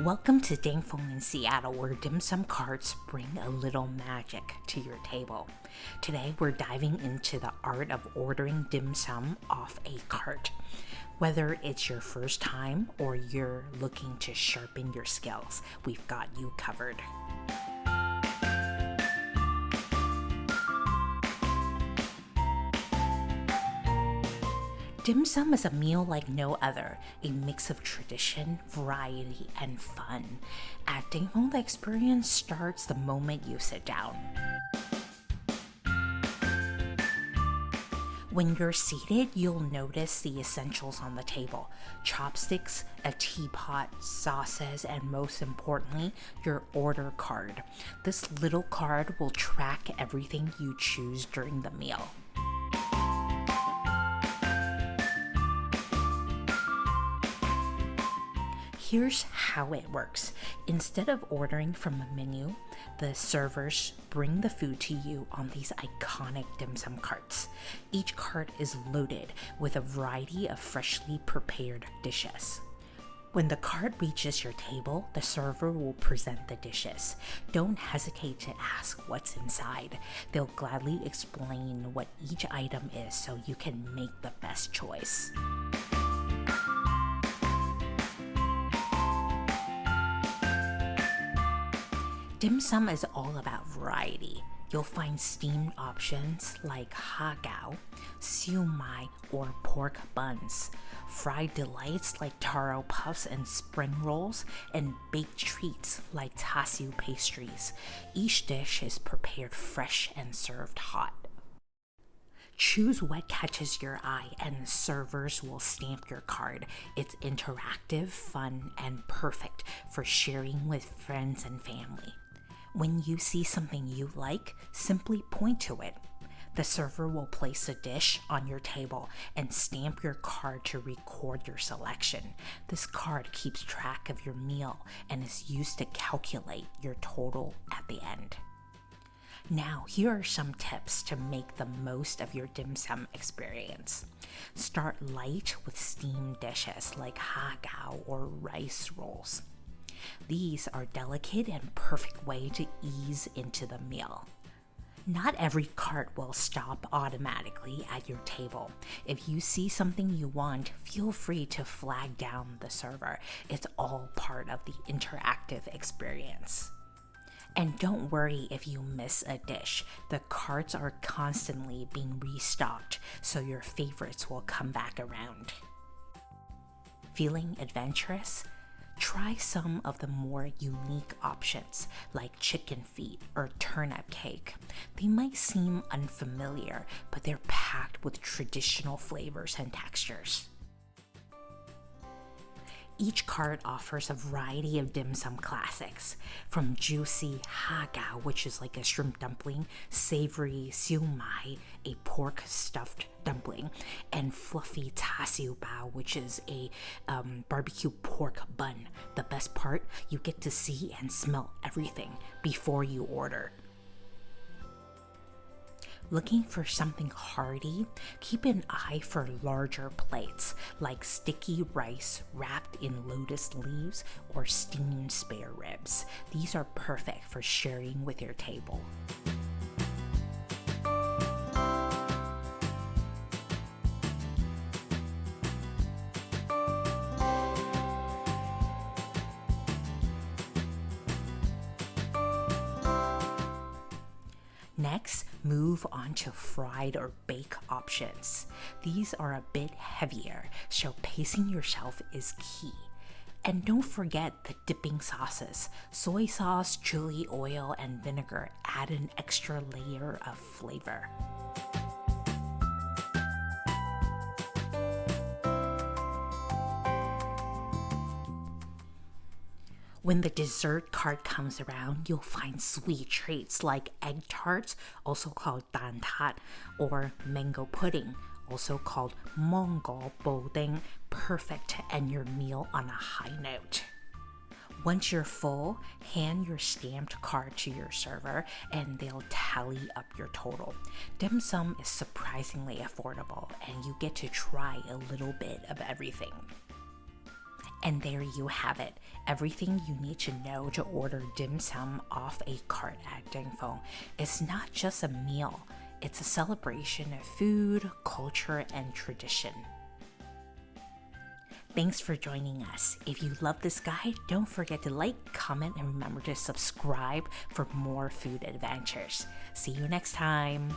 Welcome to Ding Feng in Seattle, where dim sum carts bring a little magic to your table. Today, we're diving into the art of ordering dim sum off a cart. Whether it's your first time or you're looking to sharpen your skills, we've got you covered. Dim sum is a meal like no other, a mix of tradition, variety, and fun. At Ding Feng, the experience starts the moment you sit down. When you're seated, you'll notice the essentials on the table: chopsticks, a teapot, sauces, and most importantly, your order card. This little card will track everything you choose during the meal. Here's how it works. Instead of ordering from a menu, the servers bring the food to you on these iconic dim sum carts. Each cart is loaded with a variety of freshly prepared dishes. When the cart reaches your table, the server will present the dishes. Don't hesitate to ask what's inside. They'll gladly explain what each item is so you can make the best choice. Dim sum is all about variety. You'll find steamed options like hagao, siu mai, or pork buns, fried delights like taro puffs and spring rolls, and baked treats like tasiu pastries. Each dish is prepared fresh and served hot. Choose what catches your eye and the servers will stamp your card. It's interactive, fun, and perfect for sharing with friends and family. When you see something you like, simply point to it. The server will place a dish on your table and stamp your card to record your selection. This card keeps track of your meal and is used to calculate your total at the end. Now, here are some tips to make the most of your dim sum experience. Start light with steamed dishes like hagao or rice rolls. These are delicate and perfect way to ease into the meal. Not every cart will stop automatically at your table. If you see something you want, feel free to flag down the server. It's all part of the interactive experience. And don't worry if you miss a dish. The carts are constantly being restocked, so your favorites will come back around. Feeling adventurous? Try some of the more unique options like chicken feet or turnip cake. They might seem unfamiliar, but they're packed with traditional flavors and textures. Each cart offers a variety of dim sum classics, from juicy hagao, which is like a shrimp dumpling, savory siu mai, a pork stuffed dumpling, and fluffy tasiu bao, which is a barbecue pork bun. The best part, you get to see and smell everything before you order. Looking for something hearty? Keep an eye for larger plates like sticky rice wrapped in lotus leaves or steamed spare ribs. These are perfect for sharing with your table. Next, move on to fried or bake options. These are a bit heavier, so pacing yourself is key. And don't forget the dipping sauces. Soy sauce, chili oil, and vinegar add an extra layer of flavor. When the dessert cart comes around, you'll find sweet treats like egg tarts, also called dan tat, or mango pudding, also called Mongol boding, perfect to end your meal on a high note. Once you're full, hand your stamped card to your server and they'll tally up your total. Dim sum is surprisingly affordable and you get to try a little bit of everything. And there you have it. Everything you need to know to order dim sum off a cart at Ding Feng. It's not just a meal, it's a celebration of food, culture, and tradition. Thanks for joining us. If you love this guide, don't forget to like, comment, and remember to subscribe for more food adventures. See you next time.